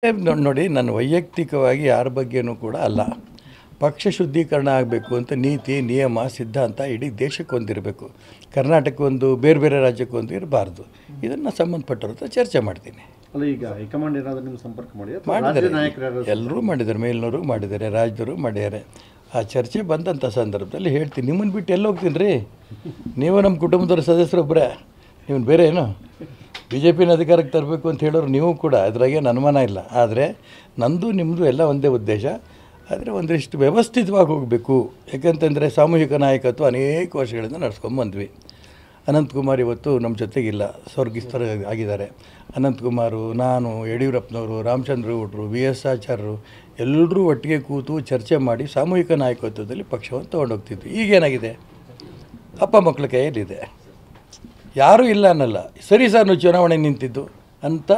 ನೋಡಿ, ನನ್ನ ವೈಯಕ್ತಿಕವಾಗಿ ಯಾರ ಬಗ್ಗೆನೂ ಕೂಡ ಅಲ್ಲ. ಪಕ್ಷ ಶುದ್ಧೀಕರಣ ಆಗಬೇಕು ಅಂತ ನೀತಿ, ನಿಯಮ, ಸಿದ್ಧಾಂತ ಇಡೀ ದೇಶಕ್ಕೆ ಒಂದಿರಬೇಕು. ಕರ್ನಾಟಕಕ್ಕೊಂದು, ಬೇರೆ ಬೇರೆ ರಾಜ್ಯಕ್ಕೊಂದು ಇರಬಾರ್ದು. ಇದನ್ನು ಸಂಬಂಧಪಟ್ಟವ್ರ ಹತ್ರ ಚರ್ಚೆ ಮಾಡ್ತೀನಿ. ಅಲ್ಲ, ಈಗ ಹೈಕಮಾಂಡ್ ಏನಾದರೂ ನಿಮ್ಮ ಸಂಪರ್ಕ ಮಾಡಿದ್ದಾರೆ, ಎಲ್ಲರೂ ಮಾಡಿದ್ದಾರೆ, ಮೇಲ್ನವರು ಮಾಡಿದ್ದಾರೆ, ರಾಜ್ಯದವರು ಮಾಡಿದ್ದಾರೆ. ಆ ಚರ್ಚೆ ಬಂದಂಥ ಸಂದರ್ಭದಲ್ಲಿ ಹೇಳ್ತೀನಿ. ನಿಮ್ಮನ್ನು ಬಿಟ್ಟು ಎಲ್ಲಿ ಹೋಗ್ತೀನಿ ರೀ? ನೀವು ನಮ್ಮ ಕುಟುಂಬದವ್ರ ಸದಸ್ಯರೊಬ್ಬರೇ, ನೀವು ಬೇರೆ ಏನು BJPನ ಅಧಿಕಾರಕ್ಕೆ ತರಬೇಕು ಅಂತ ಹೇಳೋರು ನೀವು ಕೂಡ. ಅದ್ರಾಗೇನು ಅನುಮಾನ ಇಲ್ಲ. ಆದರೆ ನಂದು ನಿಮ್ಮದು ಎಲ್ಲ ಒಂದೇ ಉದ್ದೇಶ. ಆದರೆ ಒಂದಿಷ್ಟು ವ್ಯವಸ್ಥಿತವಾಗಿ ಹೋಗಬೇಕು. ಯಾಕಂತಂದರೆ ಸಾಮೂಹಿಕ ನಾಯಕತ್ವ ಅನೇಕ ವರ್ಷಗಳಿಂದ ನಡೆಸ್ಕೊಂಬಂದ್ವಿ. ಅನಂತಕುಮಾರ್ ಇವತ್ತು ನಮ್ಮ ಜೊತೆಗಿಲ್ಲ, ಸ್ವರ್ಗಸ್ಥರು ಆಗಿದ್ದಾರೆ. ಅನಂತಕುಮಾರು, ನಾನು, ಯಡಿಯೂರಪ್ಪನವರು, ರಾಮಚಂದ್ರಗೌಡರು, VS ಆಚಾರ್ಯರು ಎಲ್ಲರೂ ಒಟ್ಟಿಗೆ ಕೂತು ಚರ್ಚೆ ಮಾಡಿ ಸಾಮೂಹಿಕ ನಾಯಕತ್ವದಲ್ಲಿ ಪಕ್ಷವನ್ನು ತೊಗೊಂಡೋಗ್ತಿದ್ವಿ. ಈಗೇನಾಗಿದೆ? ಅಪ್ಪ ಮಕ್ಕಳ ಕೈಯಲ್ಲಿದೆ, ಯಾರೂ ಇಲ್ಲ ಅನ್ನಲ್ಲ. ಸರಿ ಸರ್, ನೀವು ಚುನಾವಣೆ ನಿಂತಿದ್ದು ಅಂತ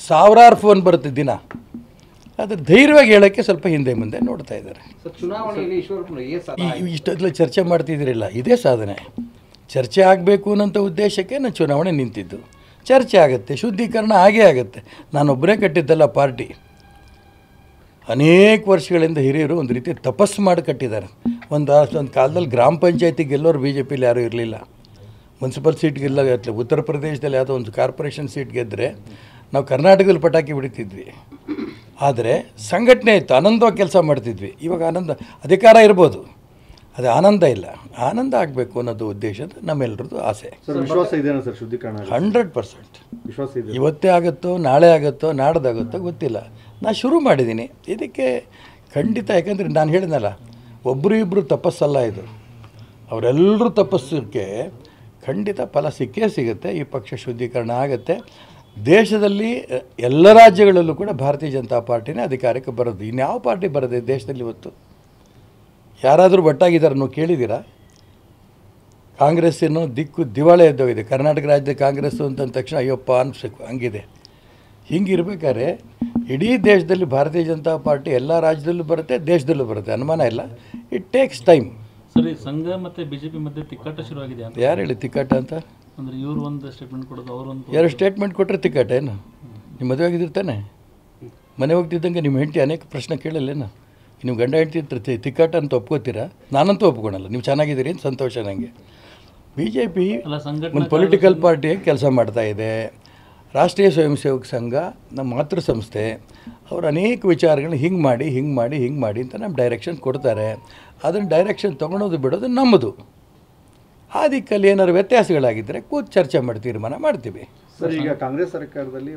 ಸಾವಿರಾರು ಫೋನ್ ಬರುತ್ತೆ ದಿನ. ಅದು ಧೈರ್ಯವಾಗಿ ಹೇಳೋಕ್ಕೆ ಸ್ವಲ್ಪ ಹಿಂದೆ ಮುಂದೆ ನೋಡ್ತಾ ಇದ್ದಾರೆ. ಇಷ್ಟೊತ್ತಲ ಚರ್ಚೆ ಮಾಡ್ತಿದ್ದೀರಿಲ್ಲ, ಇದೇ ಸಾಧನೆ. ಚರ್ಚೆ ಆಗಬೇಕು ಅನ್ನೋಂಥ ಉದ್ದೇಶಕ್ಕೆ ನಾನು ಚುನಾವಣೆ ನಿಂತಿದ್ದು. ಚರ್ಚೆ ಆಗುತ್ತೆ, ಶುದ್ಧೀಕರಣ ಆಗೇ ಆಗುತ್ತೆ. ನಾನೊಬ್ಬರೇ ಕಟ್ಟಿದ್ದಲ್ಲ ಪಾರ್ಟಿ. ಅನೇಕ ವರ್ಷಗಳಿಂದ ಹಿರಿಯರು ಒಂದು ರೀತಿ ತಪಸ್ಸು ಮಾಡಿ ಕಟ್ಟಿದ್ದಾರೆ. ಒಂದು ಕಾಲದಲ್ಲಿ ಗ್ರಾಮ ಪಂಚಾಯತಿ ಗೆಲ್ಲೋರು BJPಲಿ ಯಾರೂ ಇರಲಿಲ್ಲ. ಮುನ್ಸಿಪಲ್ ಸೀಟ್ ಗೆಲ್ಲ, ಉತ್ತರ ಪ್ರದೇಶದಲ್ಲಿ ಯಾವುದೋ ಒಂದು ಕಾರ್ಪೊರೇಷನ್ ಸೀಟ್ ಗೆದ್ದರೆ ನಾವು ಕರ್ನಾಟಕದಲ್ಲಿ ಪಟಾಕಿ ಬಿಡ್ತಿದ್ವಿ. ಆದರೆ ಸಂಘಟನೆ ಇತ್ತು, ಆನಂದವಾಗಿ ಕೆಲಸ ಮಾಡ್ತಿದ್ವಿ. ಇವಾಗ ಆನಂದ, ಅಧಿಕಾರ ಇರ್ಬೋದು, ಅದು ಆನಂದ ಇಲ್ಲ. ಆನಂದ ಆಗಬೇಕು ಅನ್ನೋದು ಉದ್ದೇಶದ ನಮ್ಮೆಲ್ಲರದ್ದು ಆಸೆ. ವಿಶ್ವಾಸ ಇದೆಯಾ ಸರ್ ಶುದ್ಧೀಕರಣ? 100% ವಿಶ್ವಾಸ ಇದೆ. ಇವತ್ತೇ ಆಗುತ್ತೋ, ನಾಳೆ ಆಗುತ್ತೋ, ನಾಡ್ದಾಗುತ್ತೋ ಗೊತ್ತಿಲ್ಲ. ನಾನು ಶುರು ಮಾಡಿದ್ದೀನಿ ಇದಕ್ಕೆ ಖಂಡಿತ. ಯಾಕಂದರೆ ನಾನು ಹೇಳಿದ್ನಲ್ಲ, ಒಬ್ಬರು ಇಬ್ಬರು ತಪಸ್ಸಲ್ಲ ಇದು. ಅವರೆಲ್ಲರೂ ತಪಸ್ಸಕ್ಕೆ ಖಂಡಿತ ಫಲ ಸಿಕ್ಕೇ ಸಿಗುತ್ತೆ. ಈ ಪಕ್ಷ ಶುದ್ಧೀಕರಣ ಆಗುತ್ತೆ. ದೇಶದಲ್ಲಿ ಎಲ್ಲ ರಾಜ್ಯಗಳಲ್ಲೂ ಕೂಡ ಭಾರತೀಯ ಜನತಾ ಪಾರ್ಟಿನೇ ಅಧಿಕಾರಕ್ಕೆ ಬರೋದು. ಇನ್ಯಾವ ಪಾರ್ಟಿ ಬರೋದೆ ದೇಶದಲ್ಲಿ ಇವತ್ತು? ಯಾರಾದರೂ ಒಟ್ಟಾಗಿದ್ದಾರೆ ನೀವು ಕೇಳಿದ್ದೀರಾ? ಕಾಂಗ್ರೆಸ್ಸೇನೋ ದಿವಾಳಿ ಎದ್ದೋಗಿದೆ. ಕರ್ನಾಟಕ ರಾಜ್ಯದ ಕಾಂಗ್ರೆಸ್ಸು ಅಂತಂದ ತಕ್ಷಣ ಅಯ್ಯಪ್ಪ ಅನಿಸ್ಬೇಕು, ಹಂಗಿದೆ. ಹಿಂಗಿರ್ಬೇಕಾದ್ರೆ ಇಡೀ ದೇಶದಲ್ಲಿ ಭಾರತೀಯ ಜನತಾ ಪಾರ್ಟಿ ಎಲ್ಲ ರಾಜ್ಯದಲ್ಲೂ ಬರುತ್ತೆ, ದೇಶದಲ್ಲೂ ಬರುತ್ತೆ, ಅನುಮಾನ ಇಲ್ಲ. It takes time. ಸರಿ, ಸಂಘ ಮತ್ತು BJP ಮಧ್ಯೆ ತಿಕ್ಕಾಟ ಶುರುವಾಗಿದೆ ಅಂತ ಯಾರು ಹೇಳಿ ತಿಕ್ಕಾಟ ಅಂತ? ಅಂದರೆ ಇವರು ಒಂದು ಸ್ಟೇಟ್ಮೆಂಟ್ ಕೊಡೋದು, ಅವರು ಒಂದು. ಯಾರು ಸ್ಟೇಟ್ಮೆಂಟ್ ಕೊಟ್ಟರೆ ತಿಕ್ಕಾಟ ಏನು? ನಿಮ್ಮ ಮದುವೆ ಆಗಿದ್ದಿರ್ತಾನೆ, ಮನೆ ಹೋಗ್ತಿದ್ದಂಗೆ ನಿಮ್ಮ ಹೆಂಡತಿ ಅನೇಕ ಪ್ರಶ್ನೆ ಕೇಳಲ್ಲೇನು? ನೀವು ಗಂಡ ಹೆಂಡತಿ ತಿಕ್ಕಾಟ ಅಂತ ಒಪ್ಕೋತೀರಾ? ನಾನಂತೂ ಒಪ್ಕೊಳಲ್ಲ. ನೀವು ಚೆನ್ನಾಗಿದ್ದೀರಿ ಅಂತ ಸಂತೋಷ ನನಗೆ. BJP ಒಂದು ಪೊಲಿಟಿಕಲ್ ಪಾರ್ಟಿಯಾಗಿ ಕೆಲಸ ಮಾಡ್ತಾ ಇದೆ. ರಾಷ್ಟ್ರೀಯ ಸ್ವಯಂ ಸೇವಕ ಸಂಘ ನಮ್ಮ ಮಾತೃ ಸಂಸ್ಥೆ. ಅವರು ಅನೇಕ ವಿಚಾರಗಳನ್ನ ಹಿಂಗೆ ಮಾಡಿ ಹಿಂಗೆ ಮಾಡಿ ಹಿಂಗೆ ಮಾಡಿ ಅಂತ ನಮ್ಮ ಡೈರೆಕ್ಷನ್ ಕೊಡ್ತಾರೆ. ಅದನ್ನು ಡೈರೆಕ್ಷನ್ ತೊಗೊಳೋದು ಬಿಡೋದು ನಮ್ಮದು. ಆ ದಿಕ್ಕಲ್ಲಿ ಏನಾದ್ರು ವ್ಯತ್ಯಾಸಗಳಾಗಿದ್ದರೆ ಕೂತು ಚರ್ಚೆ ಮಾಡಿ ತೀರ್ಮಾನ ಮಾಡ್ತೀವಿ. ಸರ್, ಈಗ ಕಾಂಗ್ರೆಸ್ ಸರ್ಕಾರದಲ್ಲಿ